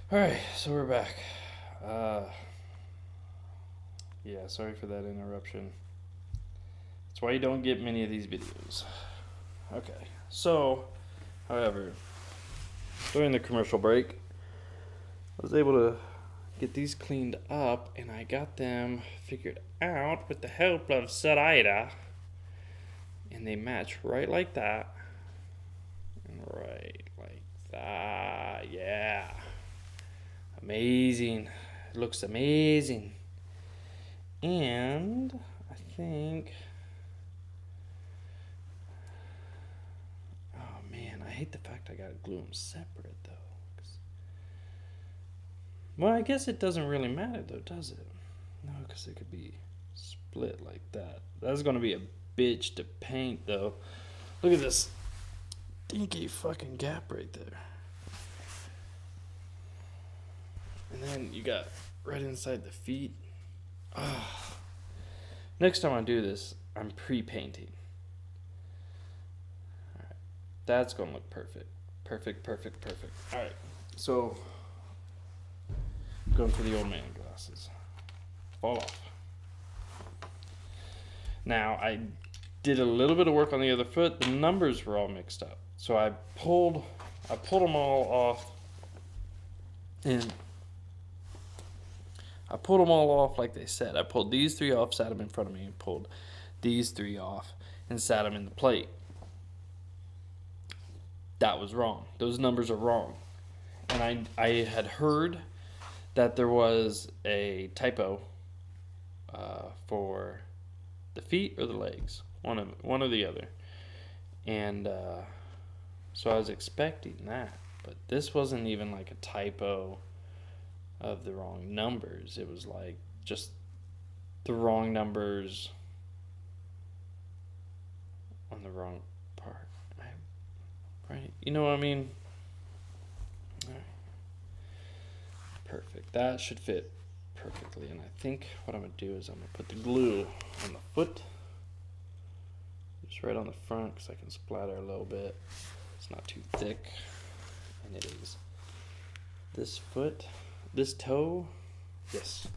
Alright, so we're back. Yeah, sorry for that interruption. That's why you don't get many of these videos. Okay, so, however, during the commercial break, I was able to get these cleaned up, and I got them figured out with the help of Sir Ira, and they match right like that, and right like that. Yeah, amazing. It looks amazing. And I think, oh man, I hate the fact I gotta glue them separate though. Well, I guess it doesn't really matter though, does it? No, because it could be split like that. That's gonna be a bitch to paint though. Look at this dinky fucking gap right there. And then you got right inside the feet. Oh. Next time I do this, I'm pre-painting. Alright, that's gonna look perfect. Perfect. Alright, so going for the old man glasses. Fall off. Now, I did a little bit of work on the other foot. The numbers were all mixed up. So I pulled them all off, and I pulled them all off like they said. I pulled these three off, sat them in front of me, and pulled these three off and sat them in the plate. That was wrong. Those numbers are wrong. And I had heard that there was a typo for the feet or the legs, one or the other. And so I was expecting that, but this wasn't even like a typo of the wrong numbers. It was like just the wrong numbers on the wrong part, right? You know what I mean? All right. Perfect. That should fit perfectly. And I think what I'm going to do is I'm going to put the glue on the foot, just right on the front, because I can splatter a little bit. It's not too thick. And it is this foot, this toe. Yes.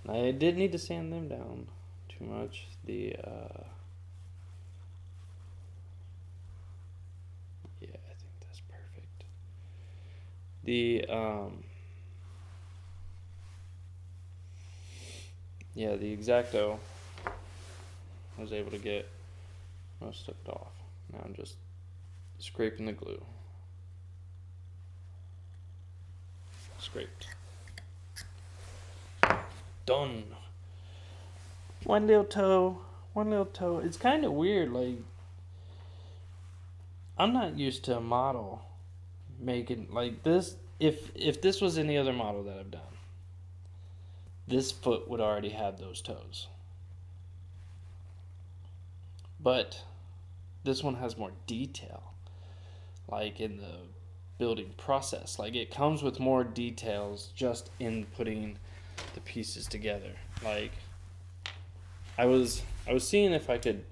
And I did need to sand them down too much. Yeah, I think that's perfect. Yeah, the Exacto, I was able to get most of it off. Now I'm just scraping the glue. Scraped. Done. One little toe. It's kind of weird. Like, I'm not used to a model making like this. If this was any other model that I've done, this foot would already have those toes. But this one has more detail, like in the building process. Like, it comes with more details just in putting the pieces together. Like, I was seeing if I could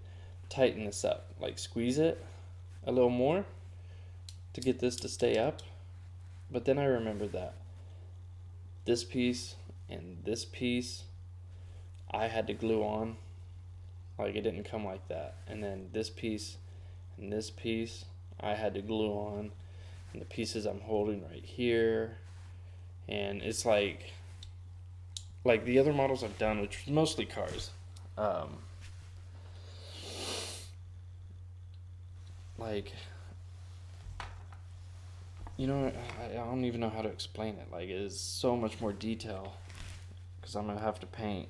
tighten this up, like squeeze it a little more to get this to stay up. But then I remembered that this piece and this piece I had to glue on. Like, it didn't come like that. And then this piece and this piece I had to glue on. And the pieces I'm holding right here. And it's like the other models I've done, which was mostly cars. Like, you know, I don't even know how to explain it. Like, it is so much more detail because I'm going to have to paint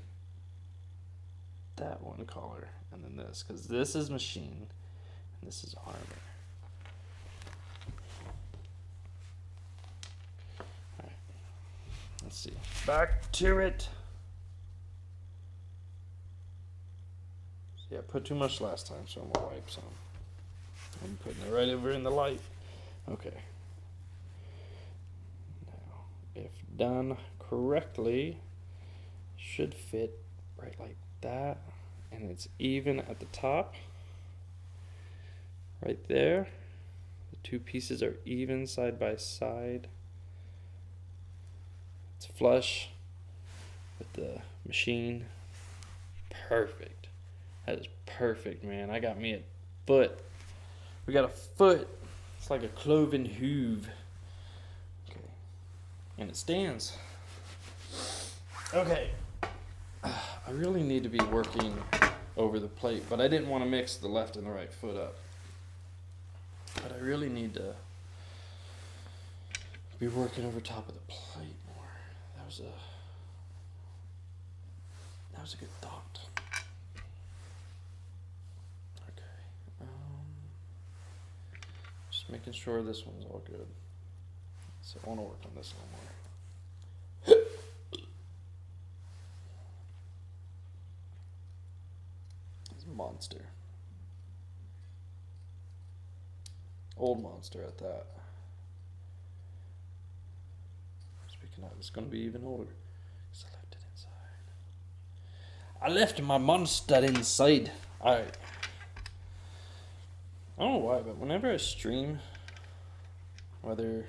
that one color and then this, because this is machine and this is armor. Alright, let's see. Back to it. Yeah, I put too much last time, so I'm going to wipe some. I'm putting it right over in the light. Okay. Now, if done correctly, should fit right like that. And it's even at the top. Right there. The two pieces are even side by side. It's flush with the machine. Perfect. That is perfect, man. I got me a foot. We got a foot. It's like a cloven hoof. Okay. And it stands. Okay. I really need to be working over the plate, but I didn't want to mix the left and the right foot up. But I really need to be working over top of the plate more. That was a good thought. Okay. Just making sure this one's all good. So I want to work on this a little more. Monster. Old monster at that. Speaking of, it's going to be even older because I left it inside. I left my monster inside. Alright. I don't know why, but whenever I stream, whether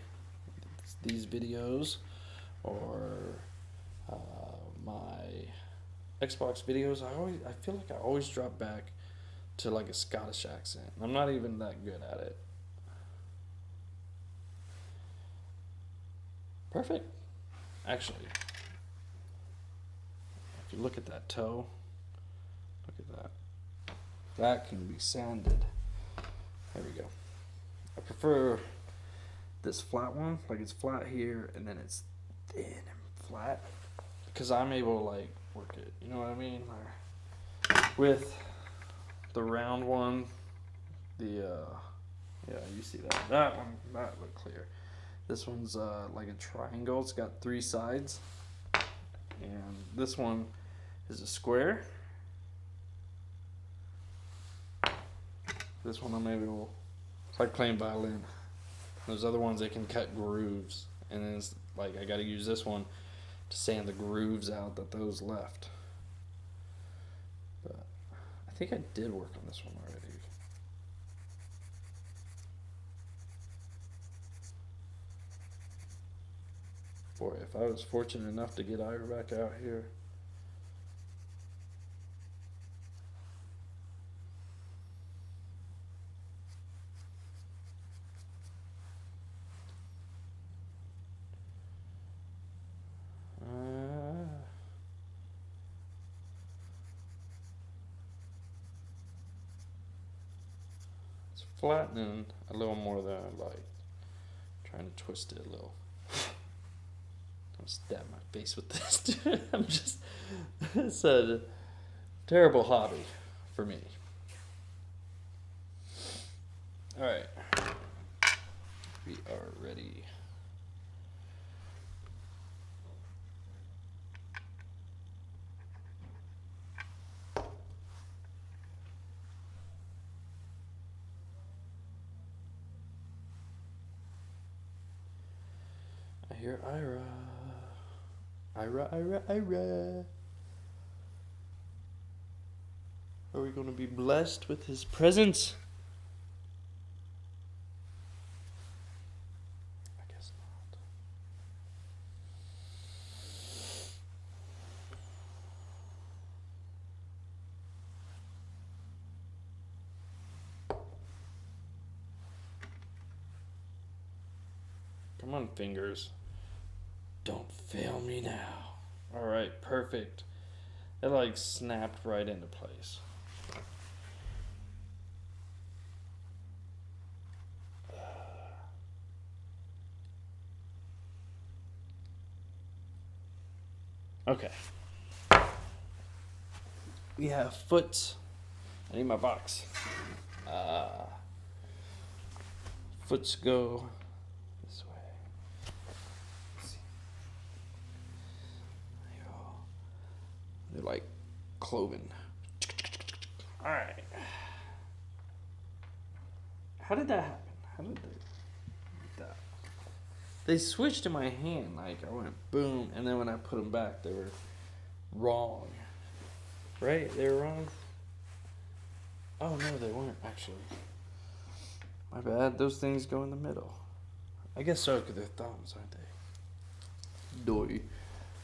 it's these videos or my Xbox videos, I feel like I always drop back to like a Scottish accent. I'm not even that good at it. Perfect. Actually, if you look at that toe, look at that. That can be sanded. There we go. I prefer this flat one, like it's flat here and then it's thin and flat, because I'm able to like work it, you know what I mean? With the round one, yeah, you see that one, that looked clear. This one's like a triangle. It's got 3 sides, and this one is a square. This one I'm able, it's like playing violin. Those other ones, they can cut grooves, and then it's like I got to use this one to sand the grooves out that those left. But I think I did work on this one already. Boy, if I was fortunate enough to get Ira back out here. Flattening a little more than I like. Trying to twist it a little. I'm stab my face with this, dude. It's a terrible hobby for me. Alright. We are ready. I hear Ira. Ira. Are we going to be blessed with his presence? I guess not. Come on, fingers. Don't fail me now. Alright, perfect. It like snapped right into place. Okay. We have foot. I need my box. Foots go this way. Let's see. They're like cloven. Alright. How did that happen? How did that? They switched in my hand. Like, I went boom, and then when I put them back, they were wrong. Right? They were wrong? Oh, no, they weren't, actually. My bad. Those things go in the middle. I guess so, because they're thumbs, aren't they? Doy.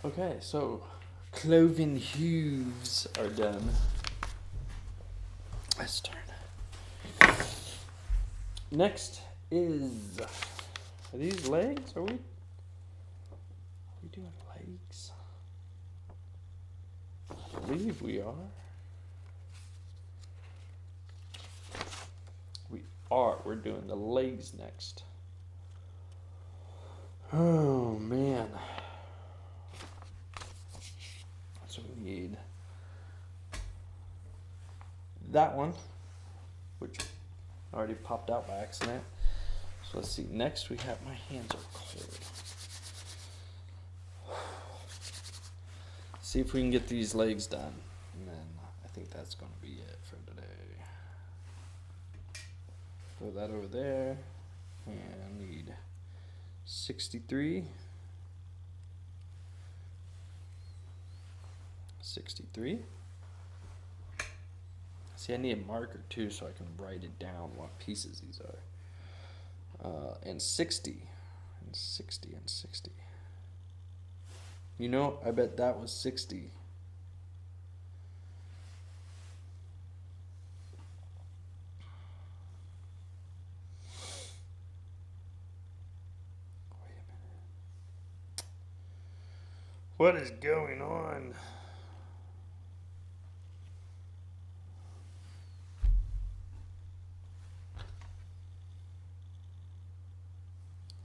Okay, so cloven hooves are done. Let's turn. Next is, are these legs? Are we doing legs? I believe we are. We are. We're doing the legs next. Oh man. So we need that one, which already popped out by accident. So let's see. Next we have, my hands are cold. See if we can get these legs done. And then I think that's going to be it for today. Throw that over there. And I need 63. 63. See, I need a marker too so I can write it down what pieces these are. And 60. And 60 and 60. You know, I bet that was 60. Wait a minute. What is going on?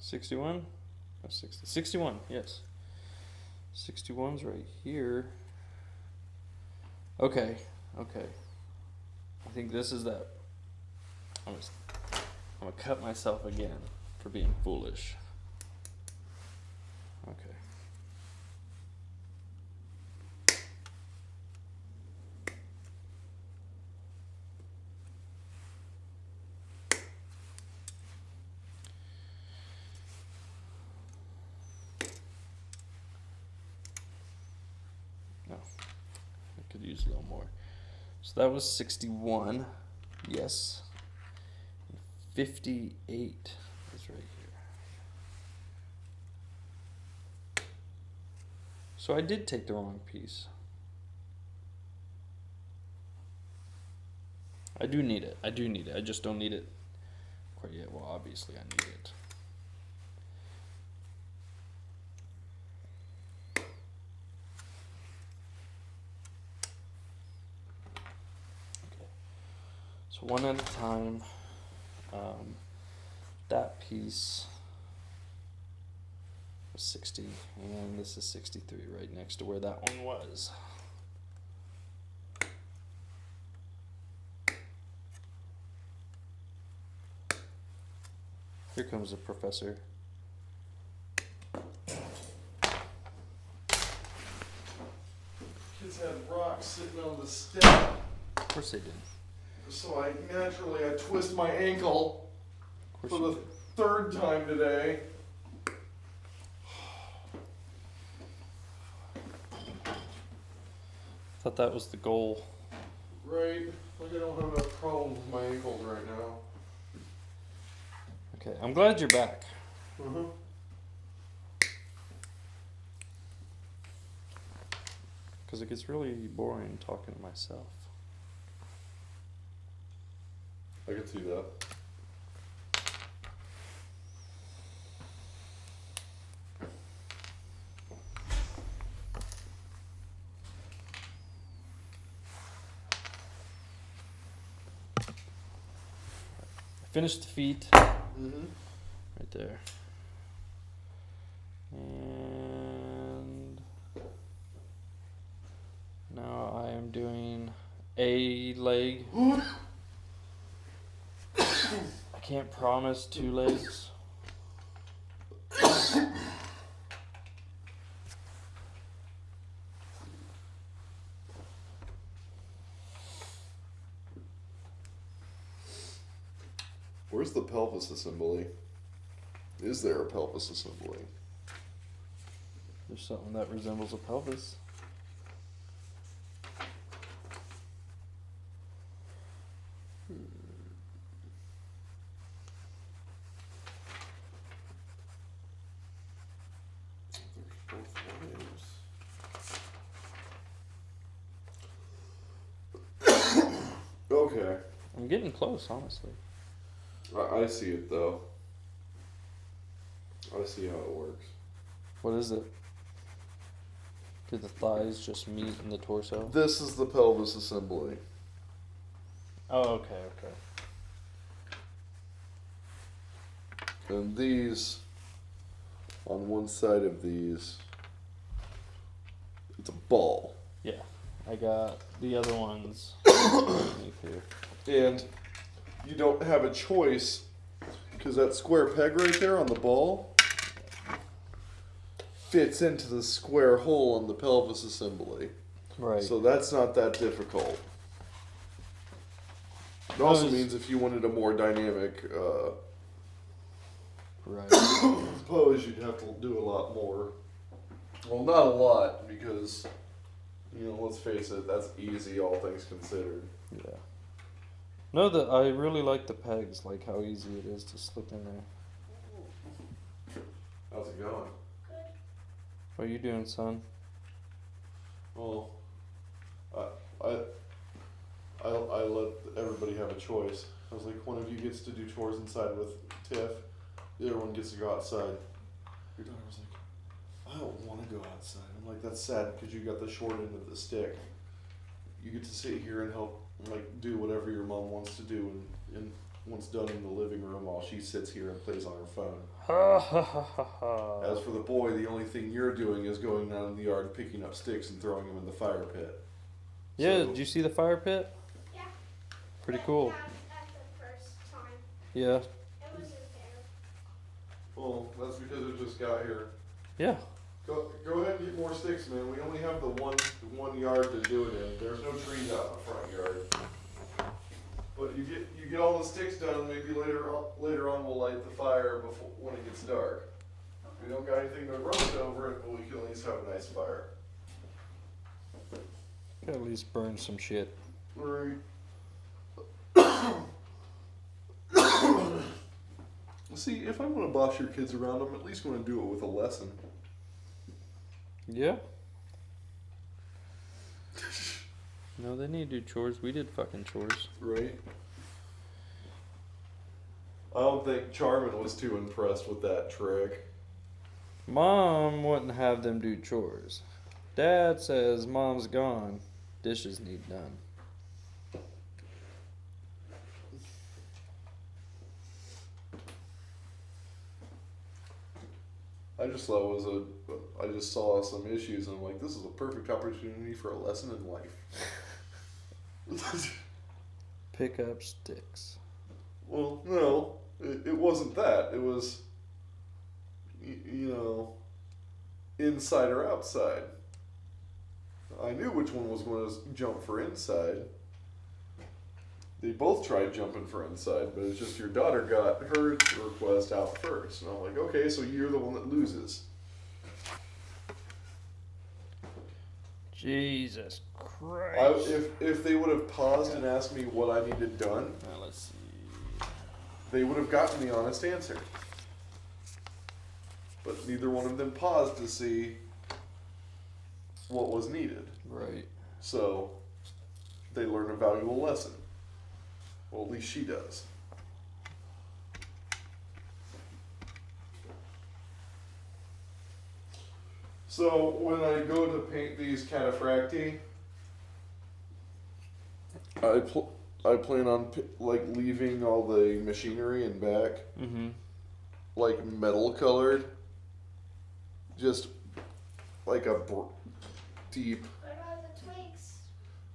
$61? Oh, 60. 61, yes. 61's right here. Okay. I think this is that. I'm gonna cut myself again for being foolish. Okay. No, I could use a little more. So that was 61. Yes. 58 is right here. So I did take the wrong piece. I do need it. I just don't need it quite yet. Well, obviously I need it. Okay. So one at a time. That piece was 60, and this is 63, right next to where that one was. Here comes the professor. Kids had rocks sitting on the step. Of course they did. So I twist my ankle for the third time today. Thought that was the goal. Right? Like I don't have enough problems with my ankles right now. Okay, I'm glad you're back. Because it gets really boring talking to myself. I can see that. Finished the feet. Mm-hmm. Right there. And now I am doing a leg. I can't promise 2 legs. Where's the pelvis assembly? Is there a pelvis assembly? There's something that resembles a pelvis. There's both legs. Okay. I'm getting close, honestly. I see it though. I see how it works. What is it? Do the thighs just meet in the torso? This is the pelvis assembly. Oh, okay, okay. And these, on one side of these, it's a ball. Yeah, I got the other ones underneath here. And you don't have a choice because that square peg right there on the ball fits into the square hole on the pelvis assembly. Right. So that's not that difficult. It also means if you wanted a more dynamic right. pose, you'd have to do a lot more. Well, not a lot because, let's face it, that's easy, all things considered. Yeah. No, I really like the pegs, like how easy it is to slip in there. How's it going? What are you doing, son? Well, I let everybody have a choice. I was like, one of you gets to do chores inside with Tiff, the other one gets to go outside. Your daughter was like, I don't want to go outside. I'm like, that's sad because you got the short end of the stick. You get to sit here and help, do whatever your mom wants to do, and once done in the living room while she sits here and plays on her phone. Ha ha ha ha ha. As for the boy, the only thing you're doing is going down in the yard, picking up sticks and throwing them in the fire pit. Yeah, So, did you see the fire pit? Yeah. Pretty cool. At the first time. Yeah. It wasn't there. well, that's because it just got here. Yeah. Go ahead and get more sticks, man. We only have the one yard to do it in. There's no trees out in the front yard. But you get all the sticks done. Maybe later on we'll light the fire when it gets dark. We don't got anything to roast over it, but we can at least have a nice fire. Could at least burn some shit. Right. See, if I'm gonna boss your kids around, I'm at least gonna do it with a lesson. Yeah. No, they need to do chores. We did fucking chores. Right. I don't think Charmin was too impressed with that trick. Mom wouldn't have them do chores. Dad says mom's gone. Dishes need done. I just saw some issues and I'm like, this is a perfect opportunity for a lesson in life. Pick up sticks. Well, no, it wasn't that. It was, inside or outside. I knew which one was going to jump for inside. They both tried jumping for inside, but it's just your daughter got her request out first. And I'm like, okay, so you're the one that loses. Jesus Christ. If they would have paused and asked me what I needed done, Now let's see. they would have gotten the honest answer. But neither one of them paused to see what was needed. Right. So they learn a valuable lesson. Well, at least she does. So when I go to paint these cataphracti, I plan on leaving all the machinery in back, Mm-hmm. metal colored, just like a deep. What about the twigs?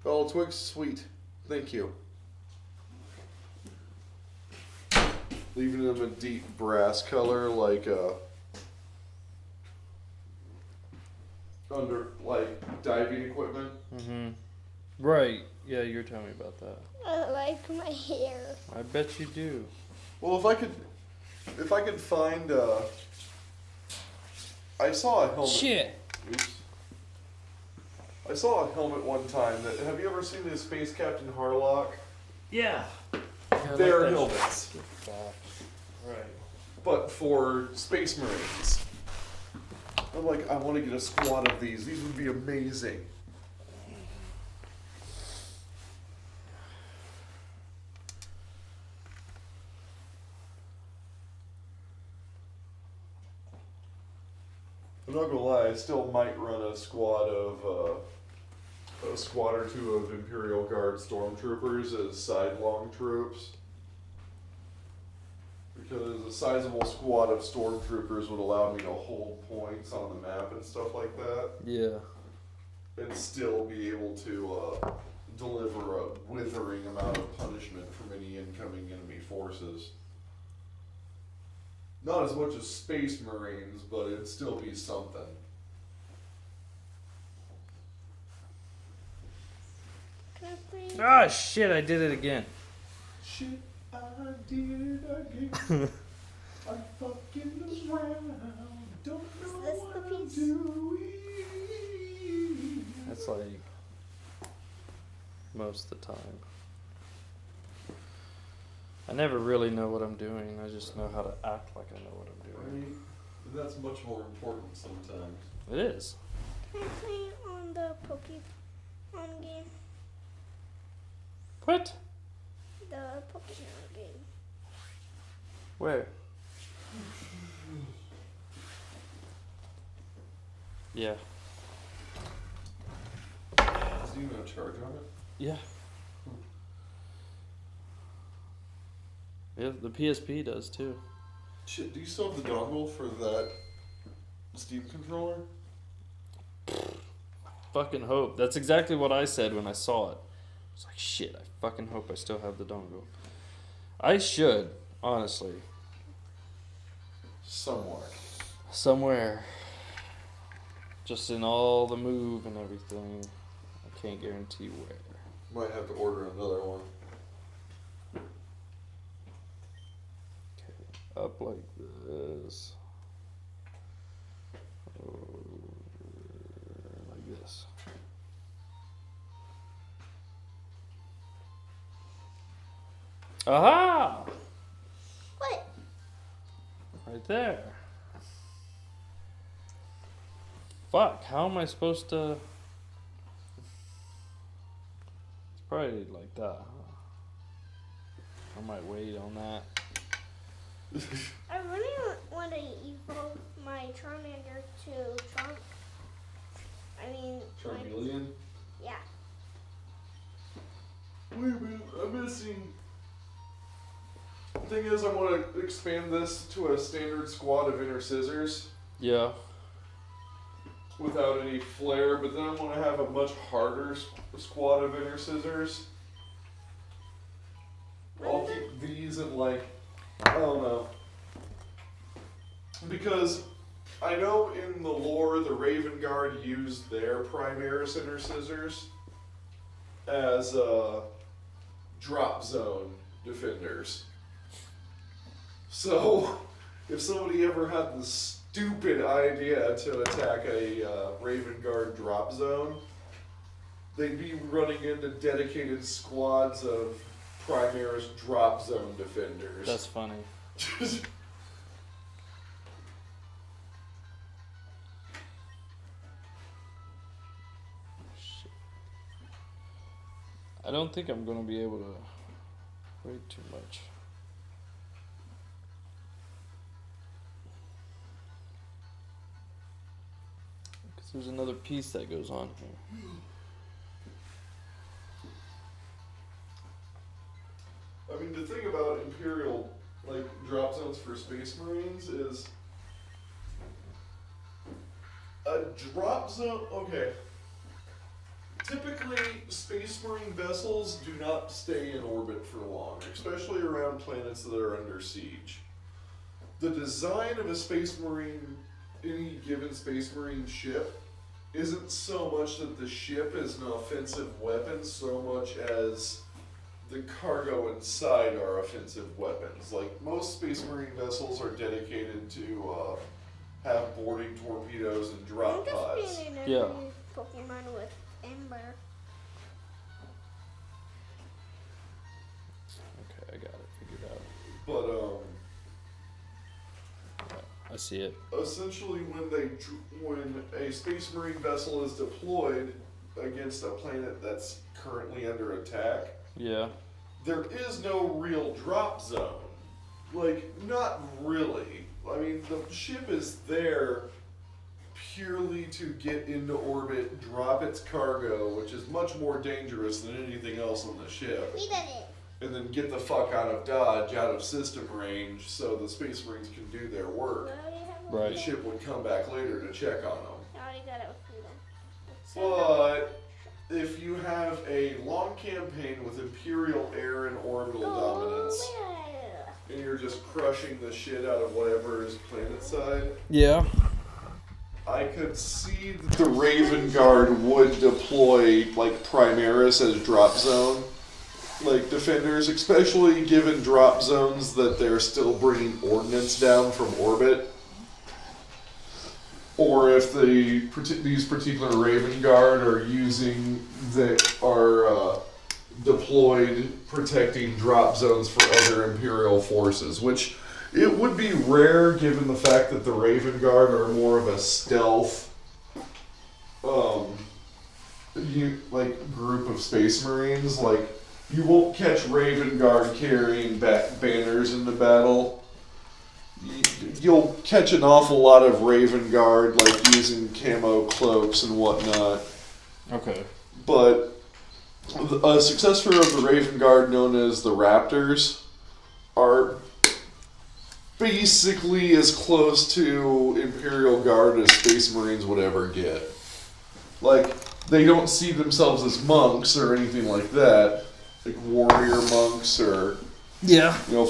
Oh, twigs, sweet. Thank you. Leaving them a deep brass color, under diving equipment. Mm-hmm. Right. Yeah, you're telling me about that. I like my hair. I bet you do. Well, if I could find, I saw a helmet. Shit. Oops. I saw a helmet one time. Have you ever seen the Space Captain Harlock? Yeah. Their helmets, Right. but for Space Marines. I'm like, I want to get a squad of these. These would be amazing. I'm not gonna lie, I still might run a squad or two of Imperial Guard stormtroopers as sidelong troops. Because a sizable squad of stormtroopers would allow me to hold points on the map and stuff like that. Yeah. And still be able to deliver a withering amount of punishment from any incoming enemy forces. Not as much as Space Marines, but it'd still be something. Can I please? Ah, shit! I did it again. Shit, I did it again. I fucking around. Don't know Is this what the I'm piece? doing. That's like most of the time. I never really know what I'm doing. I just know how to act like I know what I'm I doing. mean, that's much more important sometimes. It is. Can I play on the Pokemon game? What? The Pokemon game. Where? Yeah. Does it even have charge on it? Yeah. Yeah, the PSP does too. Shit, do you still have the dongle for that Steam controller? Fucking hope. That's exactly what I said when I saw it. I was like, shit, I fucking hope I still have the dongle. I should, honestly. Somewhere. Just in all the move and everything. I can't guarantee where. Might have to order another one. Okay, up like this. Like this. Aha! What? Right there. Fuck, how am I supposed to... It's probably like that, huh? I might wait on that. I really want to evolve my Charmander to Trunk. I mean, Charmeleon? yeah. Wait a minute, I'm missing. The thing is, I want to expand this to a standard squad of inner scissors Yeah. without any flair, but then I want to have a much harder squad of inner scissors. I'll keep these in like, I don't know. Because I know in the lore the Raven Guard used their Primaris inner scissors as drop zone defenders. So, if somebody ever had the stupid idea to attack a Raven Guard drop zone, they'd be running into dedicated squads of Primaris drop zone defenders. That's funny. Shit. I don't think I'm gonna be able to wait too much. Because there's another piece that goes on here. I mean, the thing about Imperial, like, drop zones for Space Marines is a drop zone. Okay. Typically, Space Marine vessels do not stay in orbit for long, especially around planets that are under siege. The design of a Space Marine, any given Space Marine ship, isn't so much that the ship is an offensive weapon so much as the cargo inside are offensive weapons. Like, most Space Marine vessels are dedicated to have boarding torpedoes and drop I'm pods. just being Yeah. another Pokemon with Ember. Okay, I got it figured out. But I see it. essentially, when a Space Marine vessel is deployed against a planet that's currently under attack, Yeah. there is no real drop zone. Like, not really. I mean, the ship is there purely to get into orbit, drop its cargo, which is much more dangerous than anything else on the ship, We did it. and then get the fuck out of Dodge, out of system range, so the Space Marines can do their work. Right. The ship would come back later to check on them. I already got it with But if you have a long campaign with Imperial air and orbital dominance, and you're just crushing the shit out of whatever is planet side, Yeah. I could see that the Raven Guard would deploy like Primaris as drop zone, like defenders, especially given drop zones that they're still bringing ordnance down from orbit. Or if these particular Raven Guard are deployed protecting drop zones for other Imperial forces, which it would be rare given the fact that the Raven Guard are more of a stealth group of Space Marines. Like, you won't catch Raven Guard carrying banners into battle. You'll catch an awful lot of Raven Guard, like using camo cloaks and whatnot. Okay. But a successor of the Raven Guard, known as the Raptors, are basically as close to Imperial Guard as Space Marines would ever get. Like, they don't see themselves as monks or anything like that, like warrior monks or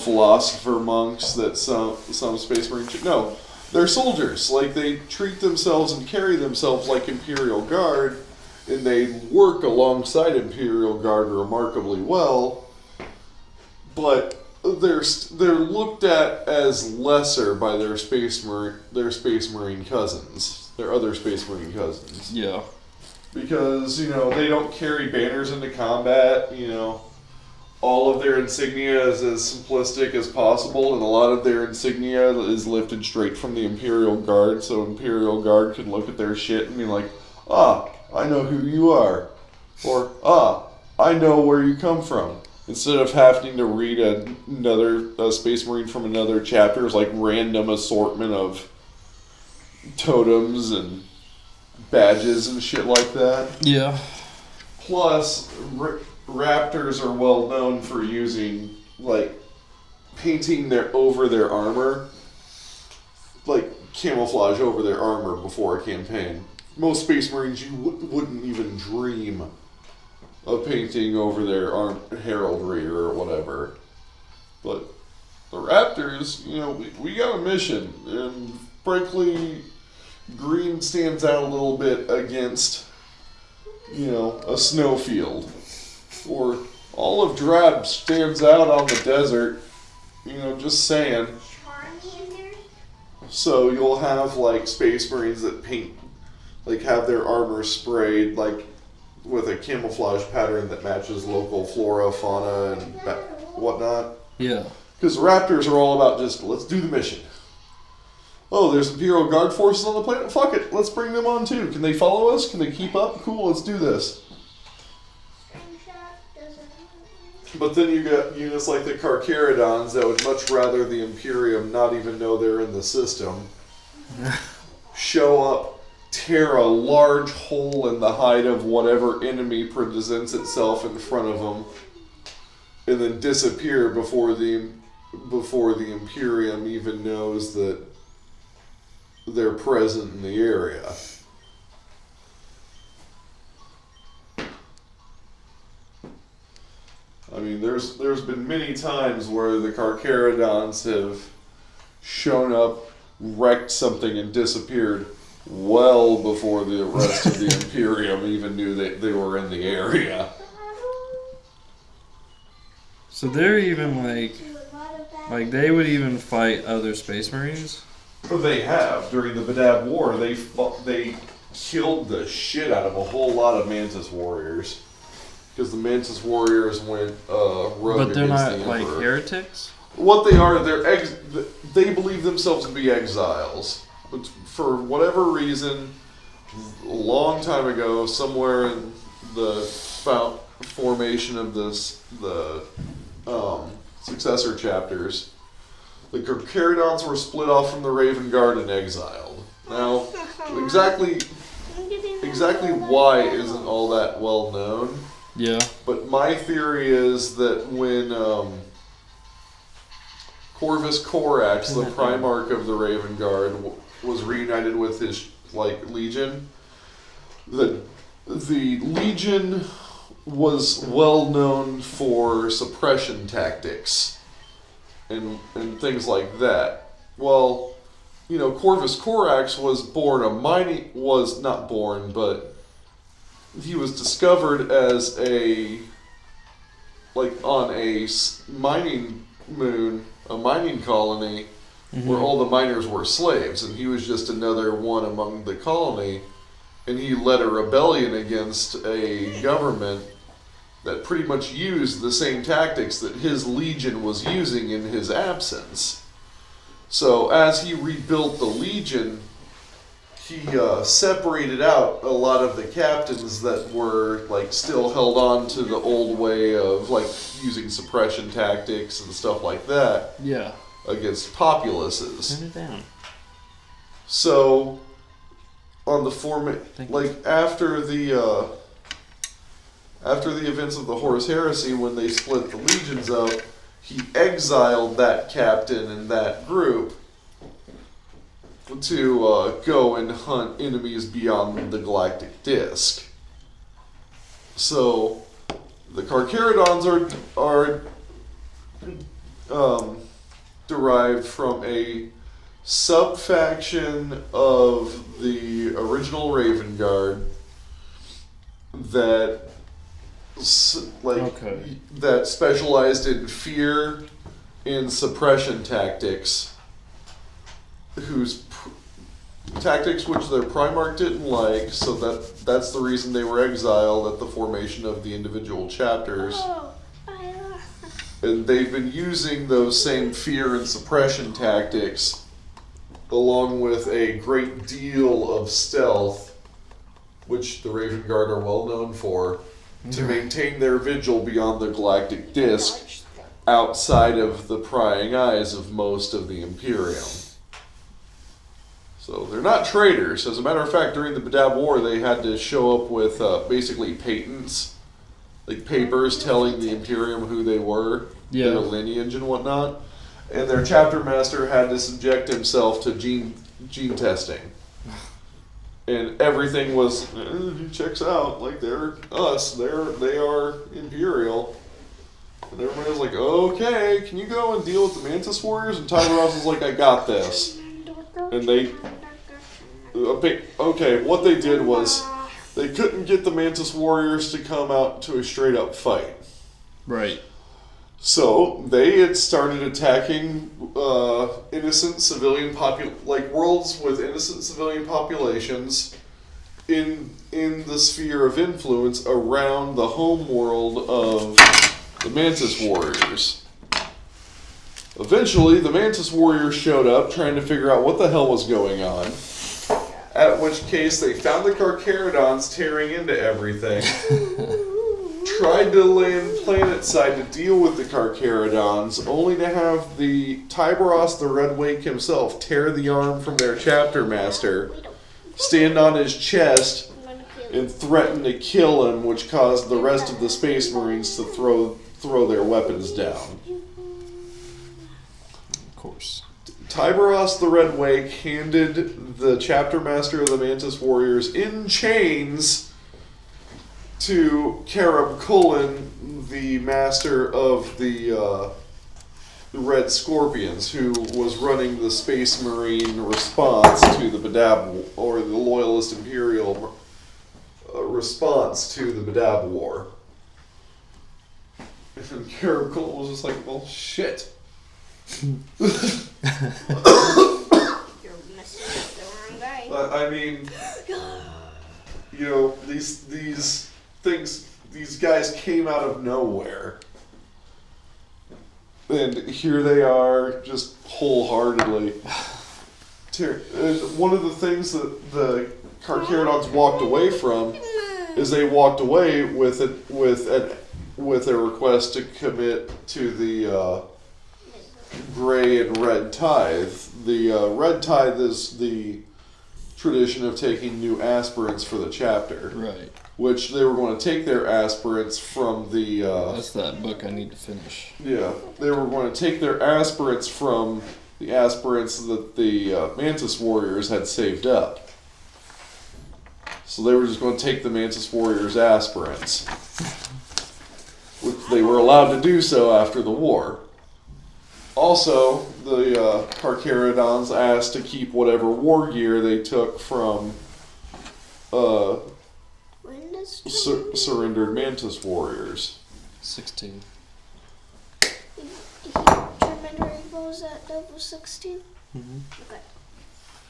philosopher monks that some Space Marines. No, they're soldiers. Like, they treat themselves and carry themselves like Imperial Guard, and they work alongside Imperial Guard remarkably well. But they're looked at as lesser by their Space Marine cousins, their other Space Marine cousins. Yeah. Because they don't carry banners into combat. All of their insignia is as simplistic as possible, and a lot of their insignia is lifted straight from the Imperial Guard, so Imperial Guard can look at their shit and be like, I know who you are. Or, I know where you come from. Instead of having to read a Space Marine from another chapter's like random assortment of totems and badges and shit like that. Yeah. Plus, Raptors are well known for using, like, painting over their armor, like camouflage over their armor before a campaign. Most Space Marines, you wouldn't even dream of painting over their heraldry or whatever. But the Raptors, we got a mission, and frankly, green stands out a little bit against, a snowfield. Or olive drab stands out on the desert, just saying. So you'll have, like, Space Marines that paint, like, have their armor sprayed, like, with a camouflage pattern that matches local flora, fauna, and whatnot. Yeah. Because Raptors are all about just, let's do the mission. Oh, there's Imperial Guard forces on the planet? Fuck it, let's bring them on too. Can they follow us? Can they keep up? Cool, let's do this. But then you got units like the Carcharodons that would much rather the Imperium not even know they're in the system. Show up, tear a large hole in the hide of whatever enemy presents itself in front of them, and then disappear before the Imperium even knows that they're present in the area. I mean, there's been many times where the Carcharodons have shown up, wrecked something, and disappeared well before the rest of the Imperium even knew that they were in the area. So they're even like they would even fight other Space Marines? They have. During the Badab War, they killed the shit out of a whole lot of Mantis warriors. Because the Mantis warriors went rogue But they're against not the like Emperor. heretics? What they are, they believe themselves to be exiles. But for whatever reason, a long time ago, somewhere in the formation of the successor chapters, the Carcharodons were split off from the Raven Guard and exiled. Now, exactly I'm getting exactly why isn't all that well known. Yeah. But my theory is that when Corvus Corax, the Primarch of the Raven Guard, was reunited with his legion, the legion was well known for suppression tactics and things like that. Well, Corvus Corax was not born, but he was discovered as on a mining moon, a mining colony, where all the miners were slaves, and he was just another one among the colony, and he led a rebellion against a government that pretty much used the same tactics that his legion was using in his absence. So as he rebuilt the legion, he separated out a lot of the captains that were still held on to the old way of using suppression tactics and stuff like that. Yeah. Against populaces. Turn it down. So on the after the events of the Horus Heresy, when they split the legions up, he exiled that captain and that group to go and hunt enemies beyond the galactic disk. So the Carcharodons are derived from a sub-faction of the original Raven Guard that that specialized in fear and suppression tactics, whose tactics which their Primarch didn't like, so that's the reason they were exiled at the formation of the individual chapters. And they've been using those same fear and suppression tactics, along with a great deal of stealth, which the Raven Guard are well known for, to maintain their vigil beyond the galactic disk, outside of the prying eyes of most of the Imperium. So they're not traitors. As a matter of fact, during the Badab War, they had to show up with basically patents, papers telling the Imperium who they were, their lineage and whatnot. And their chapter master had to subject himself to gene testing. And everything was, checks out, they're us, they are Imperial. And everybody was like, okay, can you go and deal with the Mantis Warriors? And Tyberos was like, I got this. And what they did was, they couldn't get the Mantis Warriors to come out to a straight up fight. Right. So they had started attacking innocent civilian worlds with innocent civilian populations in the sphere of influence around the home world of the Mantis Warriors. Eventually, the Mantis Warriors showed up trying to figure out what the hell was going on. At which case, they found the Carcharodons tearing into everything. Tried to land planetside to deal with the Carcharodons, only to have the Tyberos the Red Wake himself tear the arm from their chapter master, stand on his chest, and threaten to kill him, which caused the rest of the Space Marines to throw their weapons down. Of course. Tyberos the Red Wake handed the chapter master of the Mantis Warriors in chains to Karab Kulin, the master of the Red Scorpions, who was running the Space Marine response to the Badab, or the Loyalist Imperial response to the Badab War. And Karab Kulin was just like, well, shit. You're messing with the wrong guy. I mean, these things, these guys came out of nowhere. And here they are, just wholeheartedly. One of the things that the Carcharodons walked away from is they walked away with a request to commit to the Gray and Red Tithe. The Red Tithe is the tradition of taking new aspirants for the chapter. Right. Which they were going to take their aspirants from the... That's that book I need to finish. Yeah, they were going to take their aspirants from the aspirants that the Mantis Warriors had saved up. So they were just going to take the Mantis Warriors' aspirants. Which they were allowed to do so after the war. Also, the Carcharodons asked to keep whatever war gear they took from surrendered Mantis Warriors. 16. Charmander Eagle's at level 16? Mm-hmm. Okay.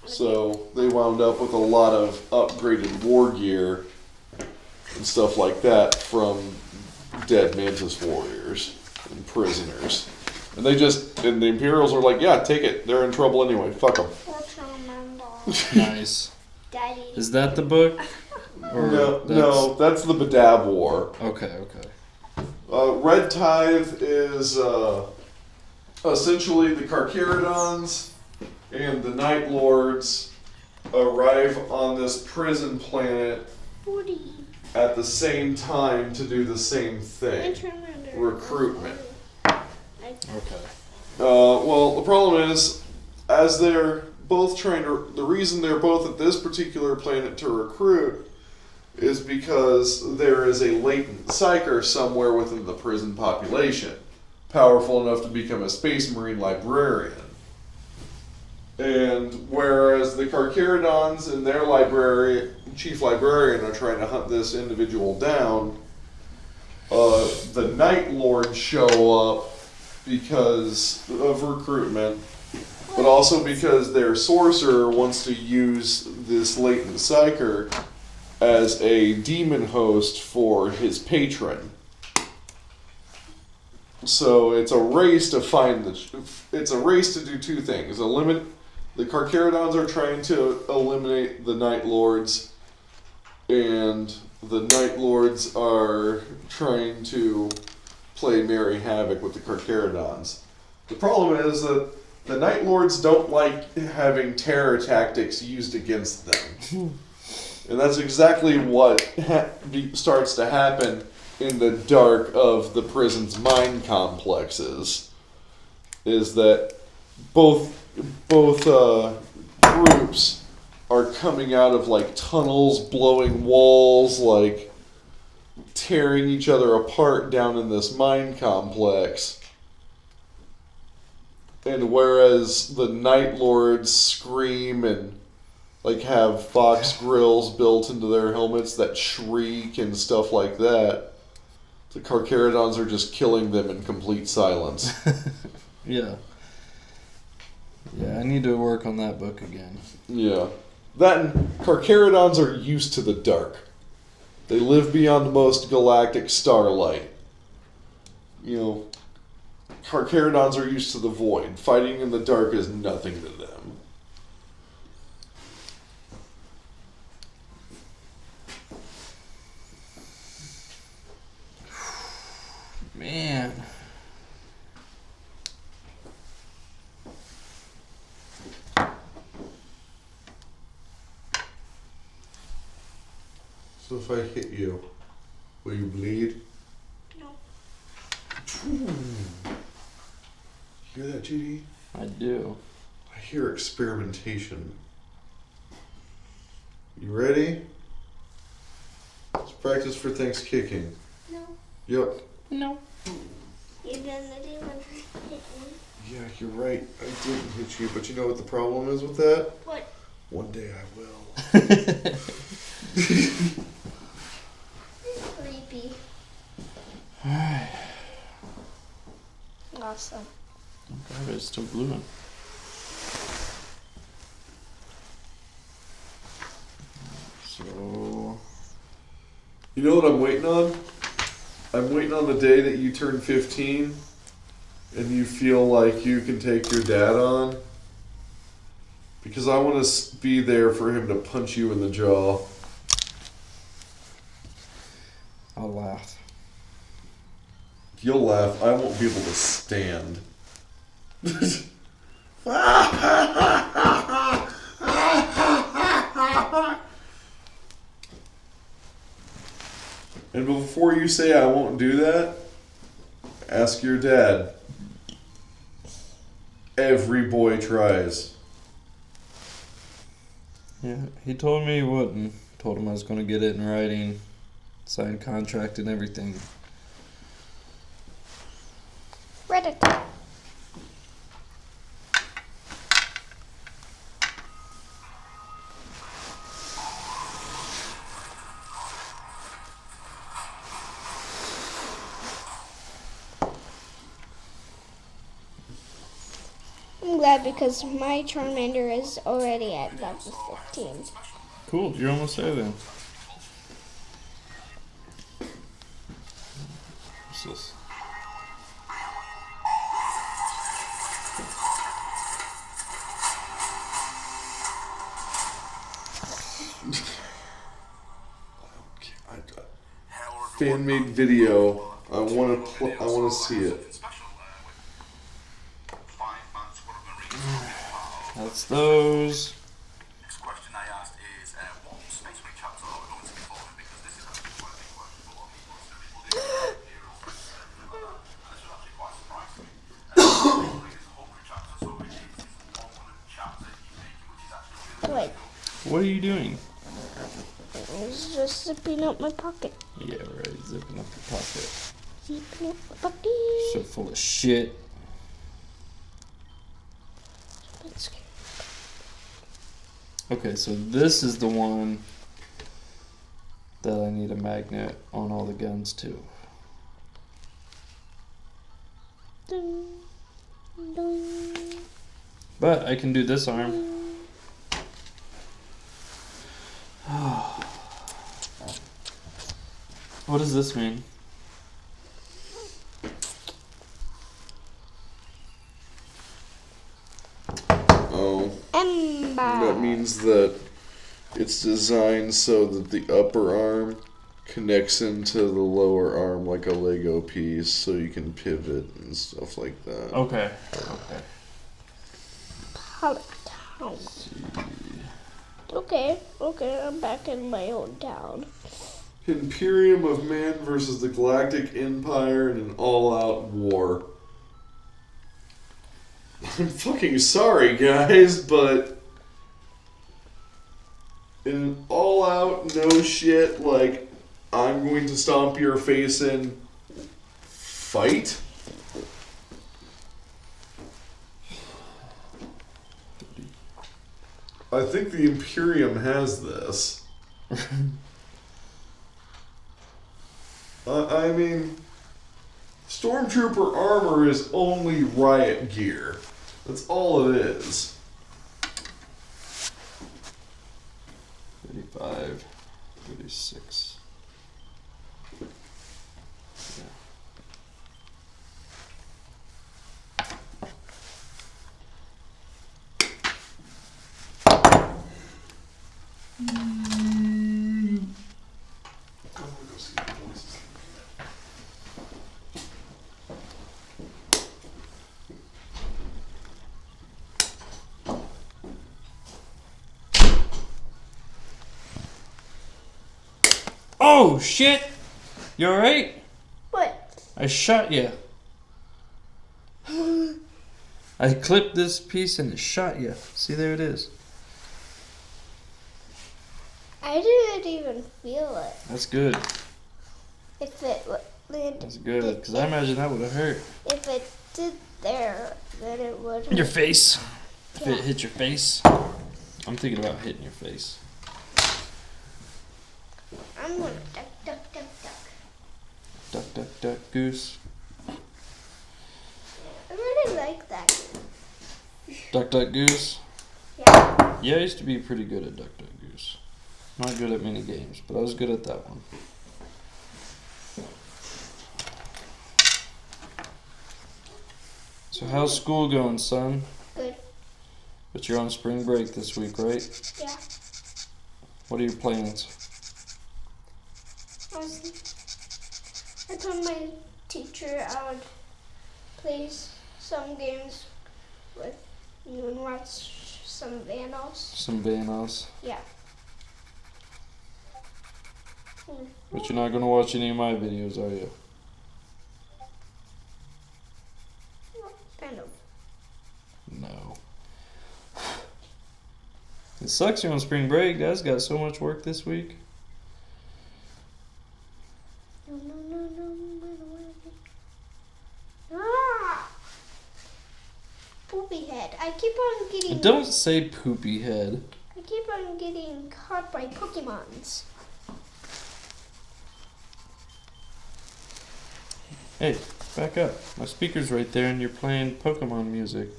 So they wound up with a lot of upgraded war gear and stuff like that from dead Mantis Warriors and prisoners. And and the Imperials are like, yeah, take it. They're in trouble anyway. Fuck them. Poor Charmander. Nice. Daddy. Is that the book? Or No, that's the Badab War. Okay. Red Tithe is essentially the Carcharodons and the Night Lords arrive on this prison planet 40. at the same time to do the same thing. Recruitment. Okay. Well, the problem is, as they're both trying to... The reason they're both at this particular planet to recruit is because there is a latent psyker somewhere within the prison population, powerful enough to become a space marine librarian. And whereas the Carcharodons and their chief librarian are trying to hunt this individual down, the Night Lords show up because of recruitment, but also because their sorcerer wants to use this latent psyker as a demon host for his patron. So it's a race to it's a race to do two things. The Carcharodons are trying to eliminate the Night Lords, and the Night Lords are trying to play merry havoc with the Carcharodons. The problem is that the Night Lords don't like having terror tactics used against them. And that's exactly what starts to happen in the dark of the prison's mind complexes. Is that both groups are coming out of like tunnels, blowing walls, like tearing each other apart down in this mind complex. And whereas the Night Lords scream and like have box grills built into their helmets that shriek and stuff like that, the Carcharodons are just killing them in complete silence. Yeah. Yeah, I need to work on that book again. Yeah. That and Carcharodons are used to the dark. They live beyond most galactic starlight. You know, Carcharodons are used to the void. Fighting in the dark is nothing to them. Man. So if I hit you, will you bleed? No. Hear that, Judy? I do. I hear experimentation. You ready? Let's practice for thanks kicking. No. Yep. No. You didn't even hit me. Yeah, you're right. I didn't hit you, but you know what the problem is with that? What? One day I will. Creepy. Alright. Awesome. Okay, it's still gluing. So... You know what I'm waiting on? I'm waiting on the day that you turn 15 and you feel like you can take your dad on. Because I want to be there for him to punch you in the jaw. I'll laugh. You'll laugh. I won't be able to stand. And before you say I won't do that, ask your dad. Every boy tries. Yeah, he told me he wouldn't. Told him I was going to get it in writing, sign contract and everything. Reddit. I'm glad because my Charmander is already at level 15. Cool, you're almost there then. What's this? Fan made video. I want to see it. That's those. Next question I asked is, what space wing chapter are we going to be following? Because this is actually quite a big one for a lot of people. It's going to be bloody and this was actually quite surprising. It's a whole new chapter, so it is one chapter unique, which is actually really Wait, What are you doing? it's just zipping up my pocket. Yeah, right. Zipping up your pocket. Zipping up my pocket. So full of shit. That's scary. Okay, so this is the one that I need a magnet on all the guns too. Dun, dun, But I can do this arm. dun. What does this mean? Oh, Ember. that means that it's designed so that the upper arm connects into the lower arm like a Lego piece, so you can pivot and stuff like that. Okay. Okay. Pallet town. Okay, I'm back in my own town. Imperium of Man versus the Galactic Empire in an all-out war. I'm fucking sorry, guys, but in an all-out, no shit, like, I'm going to stomp your face in fight? I think the Imperium has this. I mean, Stormtrooper armor is only riot gear. That's all it is. 35, 36. Yeah. Oh shit! You alright? What? I shot you. I clipped this piece and it shot you. See, there it is. I didn't even feel it. That's good. If it landed, That's good. Because I imagine that would have hurt. if it did there, then it would. Your face. If Yeah. it hit your face. I'm thinking about hitting your face. I'm gonna duck, duck, duck, duck. Duck, duck, duck, goose. I really like that. Duck, duck, goose. Yeah. Yeah, I used to be pretty good at duck, duck, goose. Not good at many games, but I was good at that one. So how's school going, son? Good. But you're on spring break this week, right? Yeah. What are your plans? I told my teacher I would play some games with you and watch some Vandals. Some Vanos. Yeah. But you're not gonna watch any of my videos, are you? Kind of. No. It sucks you're on spring break. Dad's got so much work this week. No. Ah! Poopy head. I keep on getting. Don't say poopy head. I keep on getting caught by Pokemons. Hey, back up. My speaker's right there and you're playing Pokemon music.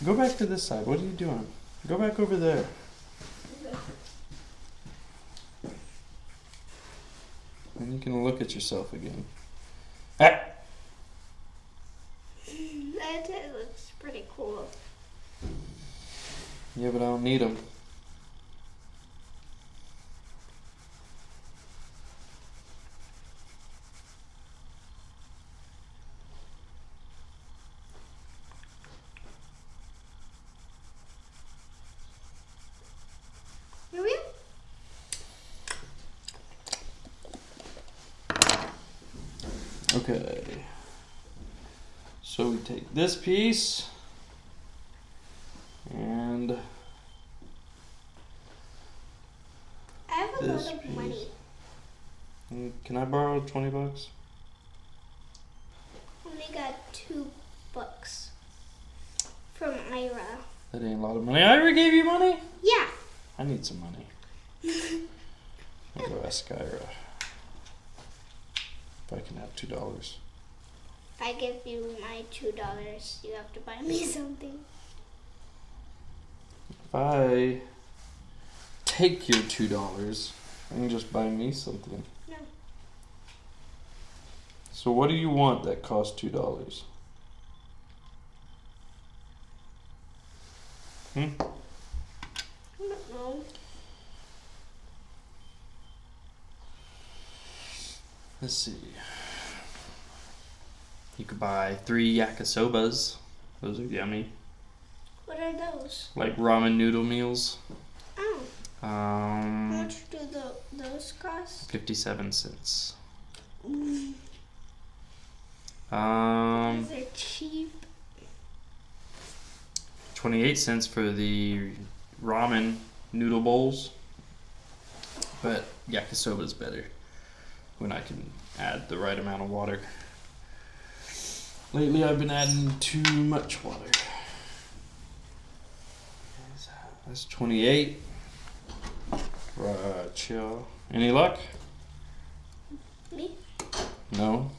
Go back to this side. What are you doing? Go back over there. And you can look at yourself again. Ah! That looks pretty cool. Yeah, but I don't need them. Here we are. Okay. So we take this piece and I have a this lot of piece. money. Can I borrow $20? Only got $2 from Ira. That ain't a lot of money. I already gave you money? Yeah. I need some money. I'll go ask Ira if I can have $2. If I give you my $2, you have to buy me something. If I take your $2, you can just buy me something. No. So what do you want that costs $2? Hmm? I don't know. Let's see. You could buy 3 yakisobas. Those are yummy. What are those? Like ramen noodle meals. Oh. How much do those cost? 57 cents. Those are cheap. 28 cents for the ramen noodle bowls. But yakisoba is better when I can add the right amount of water. Lately I've been adding too much water. That's 28. Right, chill. Any luck? Me? No?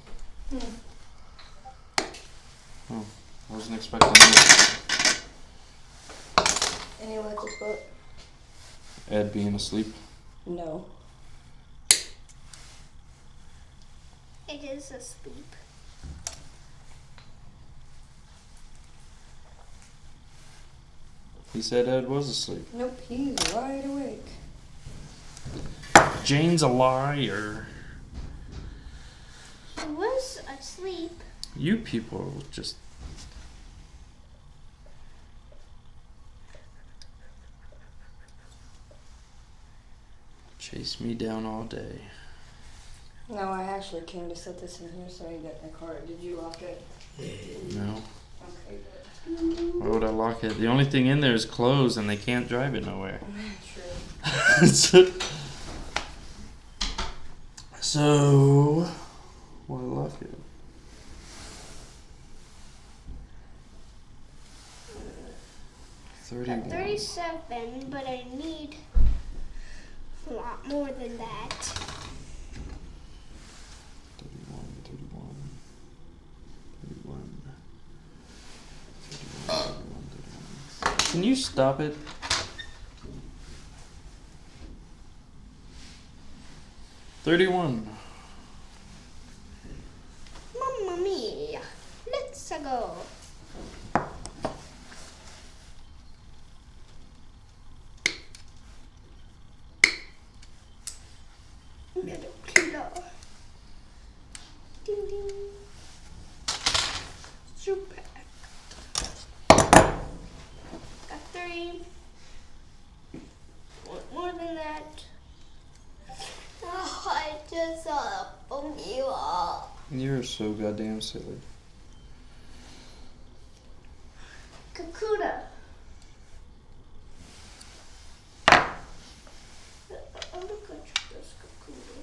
Oh, I wasn't expecting that. Any luck with what? Ed being asleep. No. It is asleep. He said Ed was asleep. Nope, he's wide awake. Jane's a liar. He was asleep. You people just... chase me down all day. No, I actually came to set this in here so I can get my car. Did you lock it? No. Okay, good. Why would I lock it? The only thing in there is clothes and they can't drive it nowhere. True. So, why lock it? Got 37, but I need a lot more than that. 31. Can you stop it? $31. Mamma mia. Let's go. Middle kilo. Ding ding. Super. Got 3. Want more so goddamn silly. Kakuna. I'm gonna catch this Kakuna.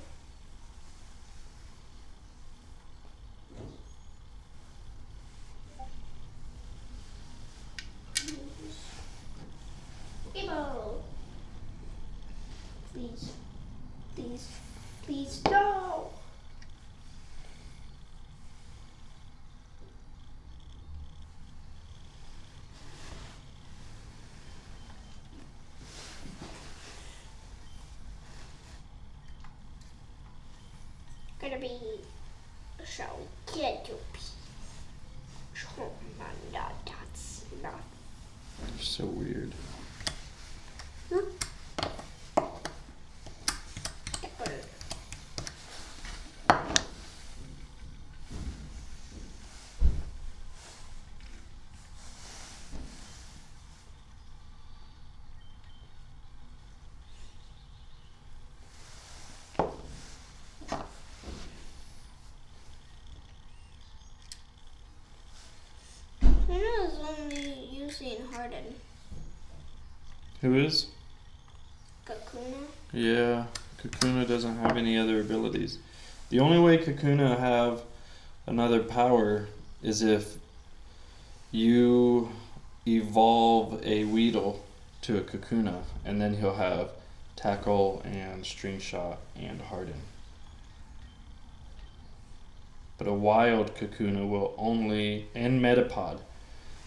Emo. Please. Please. Please, no. Gonna be so get your piece. That's not. You're so weird. Is only using Harden. Who is? Kakuna. Yeah, Kakuna doesn't have any other abilities. The only way Kakuna have another power is if you evolve a Weedle to a Kakuna, and then he'll have Tackle and String Shot and Harden. But a wild Kakuna will only, and Metapod,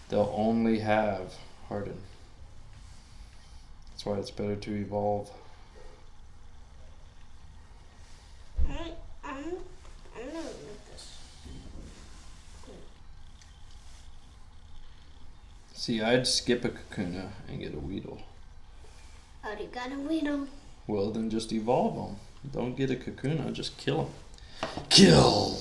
they'll only have Harden. That's why it's better to evolve. I'm gonna make this. See, I'd skip a Kakuna and get a Weedle. Already got a Weedle. Well, then just evolve them. Don't get a Kakuna, just kill them. Kill!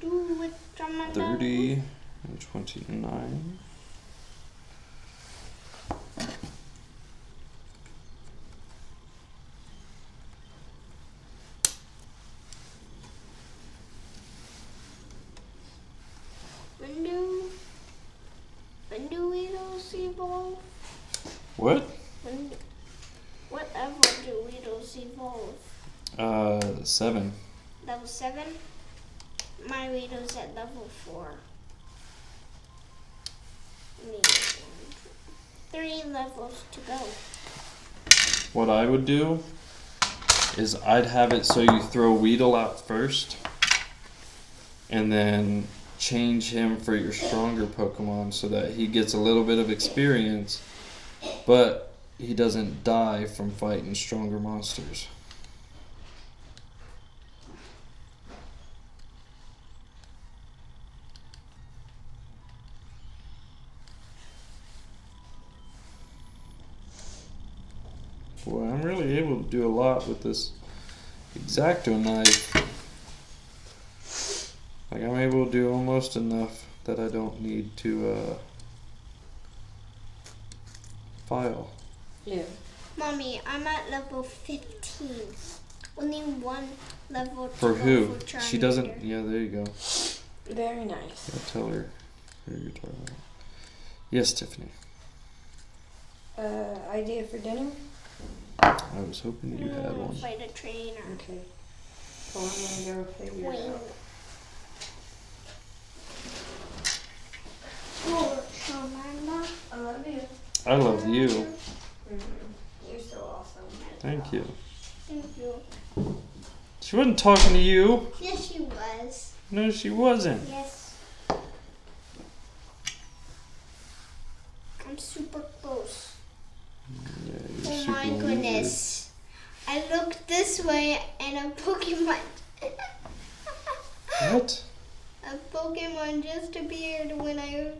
Do it, Charmander. 30 and 29. When do Weedles evolve? What? What level do Weedles evolve? 7. Level 7? My Weedle's at level 4. Need 3 levels to go. What I would do is I'd have it so you throw Weedle out first, and then change him for your stronger Pokemon so that he gets a little bit of experience, but he doesn't die from fighting stronger monsters. Boy, I'm really able to do a lot with this X-Acto knife. Like, I'm able to do almost enough that I don't need to file. Yeah. Mommy, I'm at level 15. Only one level to For go who? for Charmander. She doesn't. Yeah, there you go. Very nice. Yeah, tell her who you're talking about. Yes, Tiffany. Idea for dinner? I was hoping you had one. Fight a trainer. Okay. Well, I'm gonna go figure Wait. it out. Oh, Charmander. I love you. I love you. You're so awesome. Thank you. Thank you. She wasn't talking to you. Yes, she was. No, she wasn't. Yes. I'm super close. Yeah, you're Oh super my weird. goodness. I looked this way and a Pokemon. What? A Pokemon just appeared when I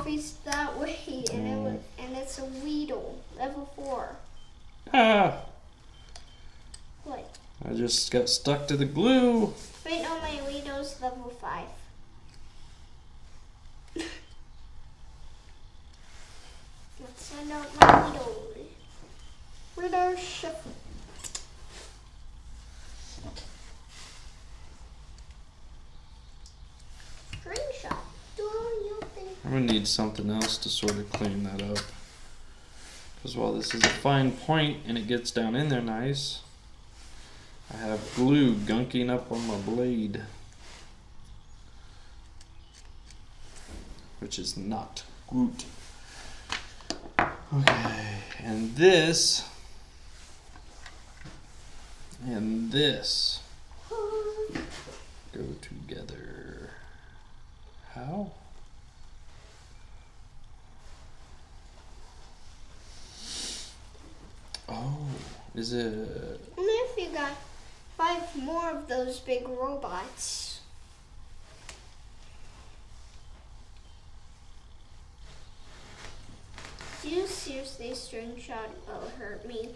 faced that way, and it's a Weedle, level 4. Ah! What? I just got stuck to the glue. Right now my Weedle's level 5. out my Weedle. Weirdo shuffle. Screenshot. Do you think? I'm gonna need something else to sort of clean that up. Because while this is a fine point and it gets down in there nice, I have glue gunking up on my blade. Which is not good. Okay, and this and this go together. How? Oh, is it? And if you got 5 more of those big robots. Do you seriously string shot will hurt me?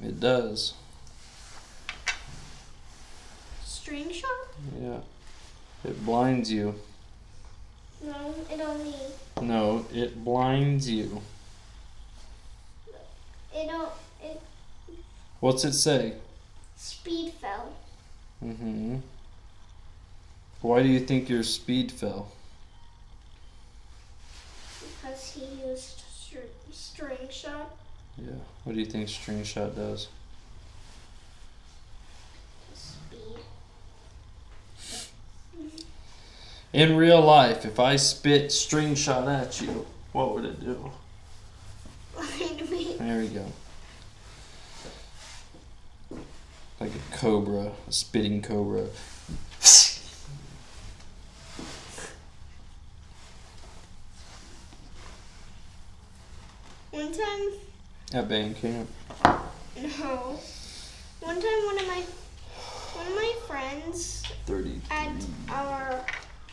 It does. String shot? Yeah. It blinds you. No, it only. No, it blinds you. It What's it say? speed fell. Mm-hmm. Why do you think your speed fell? Because he used string shot. Yeah. What do you think string shot does? Speed. In real life, if I spit string shot at you, what would it do? There we go. Like a cobra, a spitting cobra. One time, At band camp. no. One time, one of my friends 30. at our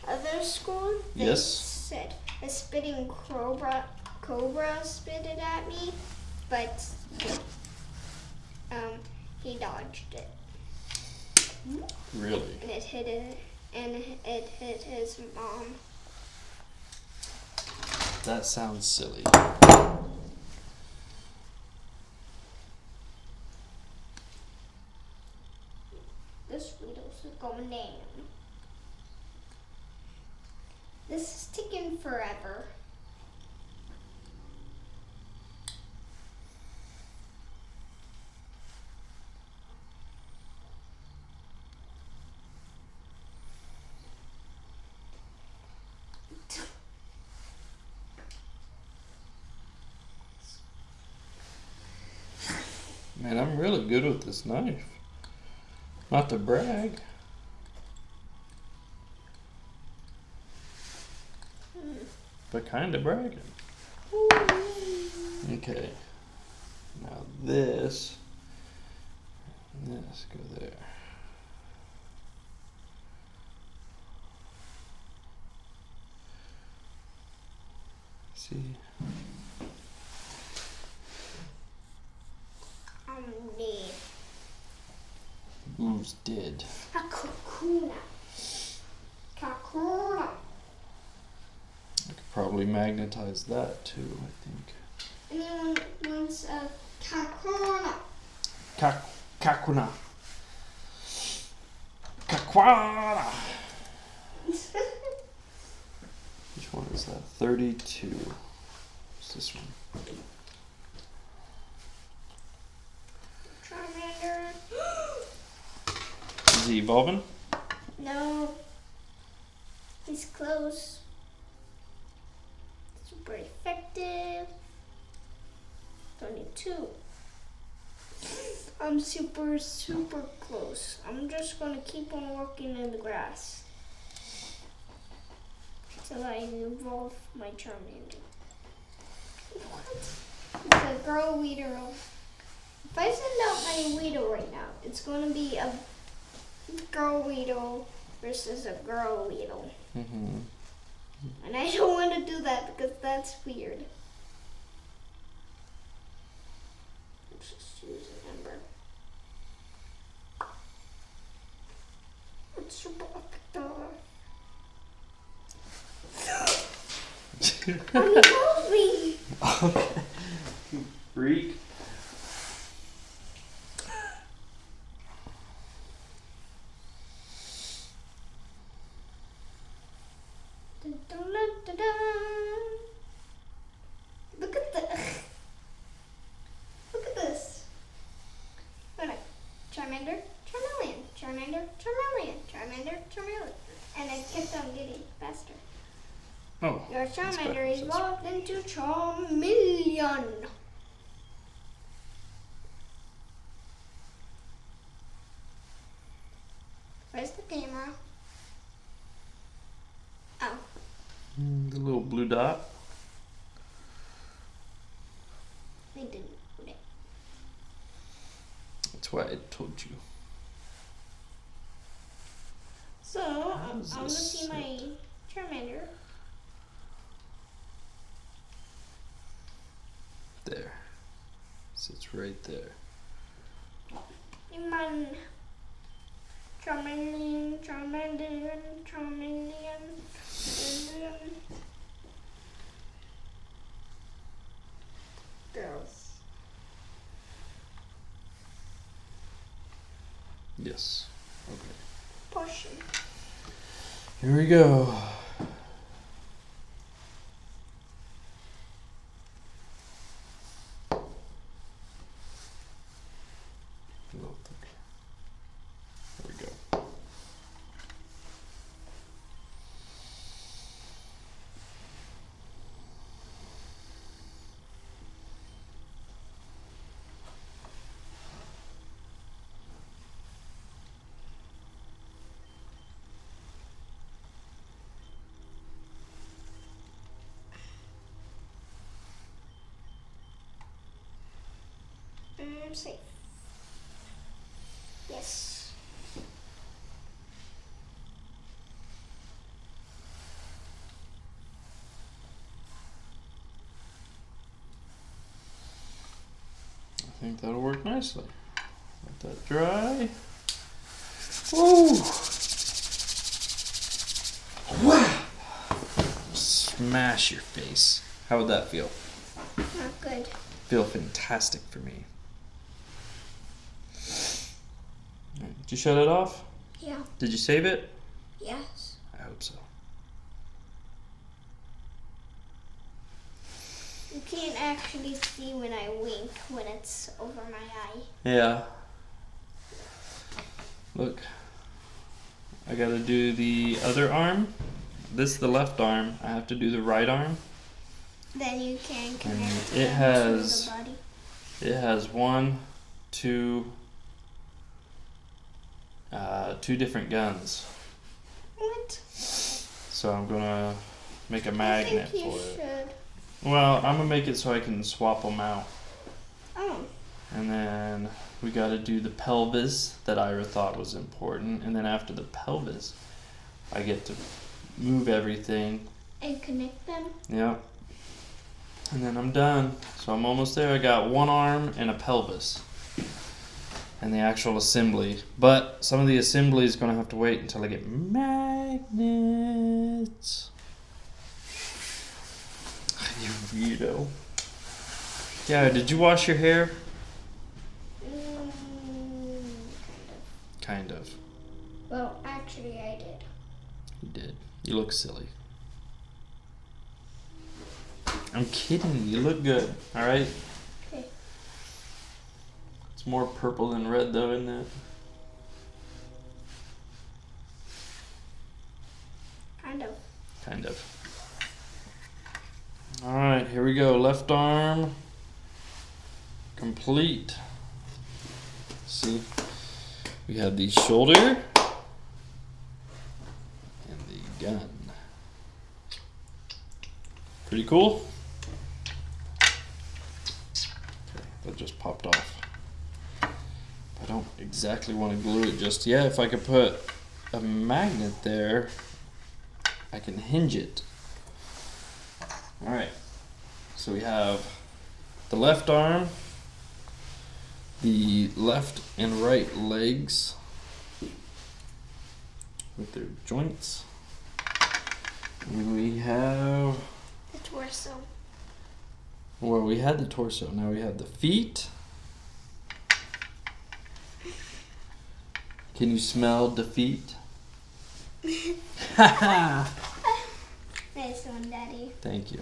other school, they Yes. said a spitting cobra spitted at me, but he dodged it, Really? and it hit his mom. That sounds silly. This video's going down. This is taking forever. Man, I'm really good with this knife. Not to brag. But kind of bragging. Okay. Now this. And this go there. See? I'm dead. Who's dead? A kakuna. Kakuna. I could probably magnetize that too, I think. Anyone wants a kakuna? Kakuna. Kakwana! Which one is that? 32. What's this one? Charmander. Is he evolving? No. He's close. Super effective. 22. I'm super close. I'm just gonna keep on walking in the grass till I evolve my Charmander. What? It's a girl Weedle. If I send out my Weedle right now, it's gonna be a girl Weedle versus a girl Weedle. Mm-hmm. And I don't want to do that because that's weird. Let's just use a number. It's super Mommy told me. Okay. You freak. Dun, dun, dun, dun, dun. Look at the. Look at this. What? Charmander, Charmeleon, Charmander, Charmeleon, Charmander, Charmeleon, and it kept on getting faster. Oh. Your that's better. Charmander evolved into Charmeleon. Where's the camera? Oh. The little blue dot. I didn't put it. That's why I told you. So, I does want to this see my Charmander. There. Sits right there. Come on. Charmeleon, Charmander, Charmeleon, Charmeleon. Girls. Yes. Okay. Portion. Here we go. A little thicker. There we go. Safe. Yes. I think that'll work nicely. Let that dry. Woo! Wow! Smash your face. How would that feel? Not good. Feel fantastic for me. Did you shut it off? Yeah. Did you save it? Yes. I hope so. You can't actually see when I wink when it's over my eye. Yeah. Look. I gotta do the other arm. This is the left arm. I have to do the right arm. Then you can connect it them has- to the body. It has two different guns. What? So I'm gonna make a magnet I think you for it. should. Well, I'm gonna make it so I can swap them out. Oh. And then we gotta do the pelvis that Ira thought was important. And then after the pelvis, I get to move everything. And connect them. Yep. And then I'm done. So I'm almost there. I got one arm and a pelvis. And the actual assembly. But some of the assembly is going to have to wait until I get magnets. You weirdo. Yeah, did you wash your hair? Kind of. Well, actually, I did. You did. You look silly. I'm kidding. You look good. Alright? Okay. It's more purple than red though, isn't it? Kind of. Kind of. Alright, here we go. Left arm. Complete. See? We have the shoulder. And the gun. Pretty cool. Okay, that just popped off. I don't exactly want to glue it just yet. If I could put a magnet there, I can hinge it. Alright, so we have the left arm, the left and right legs with their joints. And we have The torso. Well, we had the torso. Now we have the feet. Can you smell defeat? Nice one, Daddy. Thank you.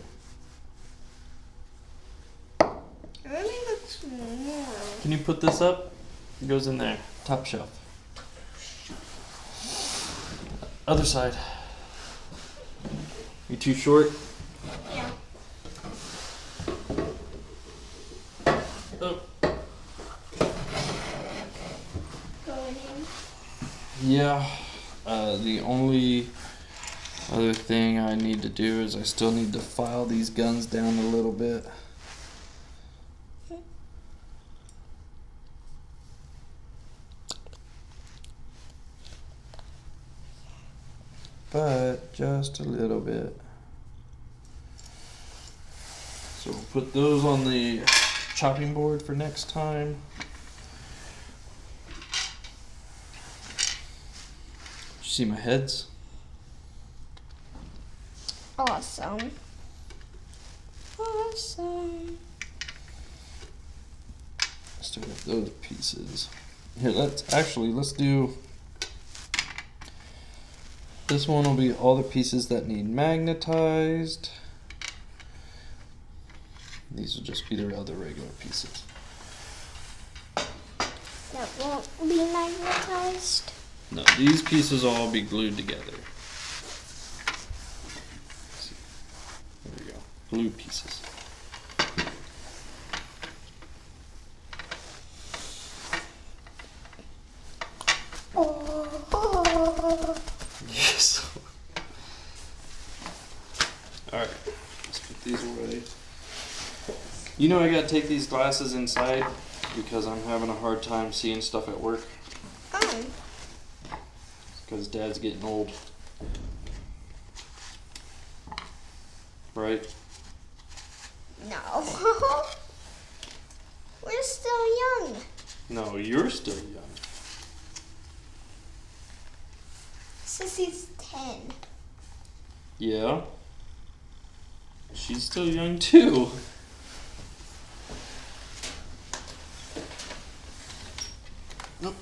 It really looks more. Can you put this up? It goes in there. Top shelf. Other side. You too short? Yeah. Oh. Going in. Yeah. The only other thing I need to do is I still need to file these guns down a little bit. But just a little bit. So we'll put those on the chopping board for next time. You see my heads? Awesome. Awesome. Still got those pieces. Here, let's do. This one will be all the pieces that need magnetized. These will just be their other regular pieces. That won't be magnetized. No, these pieces will all be glued together. There we go. Glue pieces. Yes. Alright, let's put these away. You know I gotta take these glasses inside because I'm having a hard time seeing stuff at work. Oh. Because Dad's getting old. Right? No. We're still young. No, you're still young. Sissy's 10. Yeah. She's still young too. Nope.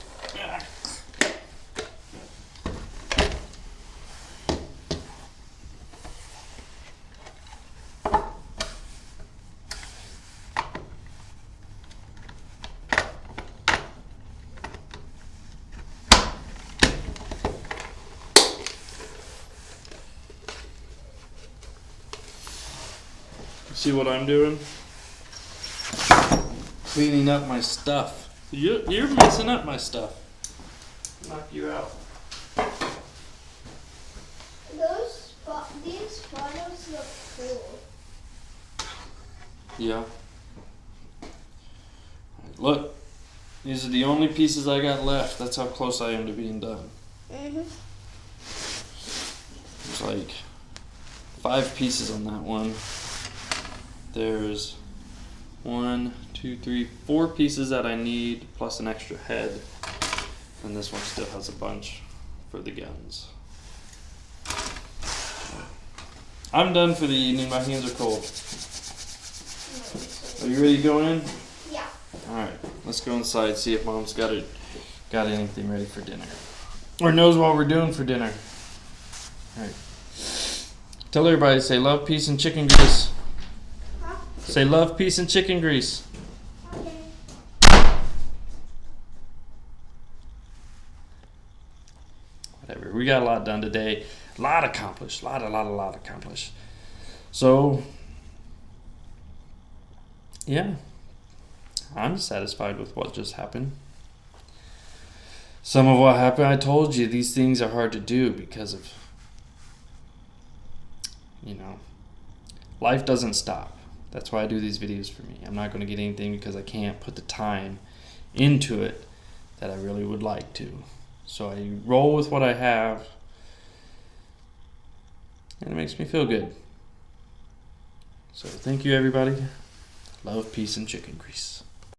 See what I'm doing? Cleaning up my stuff. You're messing up my stuff. Knock you out. These photos look cool. Yeah. Look, these are the only pieces I got left. That's how close I am to being done. Mhm. There's like 5 pieces on that one. There's 1, 2, 3, 4 pieces that I need, plus an extra head. And this one still has a bunch for the guns. I'm done for the evening. My hands are cold. Are you ready to go in? Yeah. Alright, let's go inside, see if Mom's got anything ready for dinner. Or knows what we're doing for dinner. Alright. Tell everybody, say love, peace, and chicken grease. Huh? Say love, peace, and chicken grease. Okay. Whatever. We got a lot done today. A lot accomplished. A lot accomplished. So, yeah. I'm satisfied with what just happened. Some of what happened, I told you, these things are hard to do because of, life doesn't stop. That's why I do these videos for me. I'm not going to get anything because I can't put the time into it that I really would like to. So I roll with what I have, and it makes me feel good. So thank you, everybody. Love, peace, and chicken grease.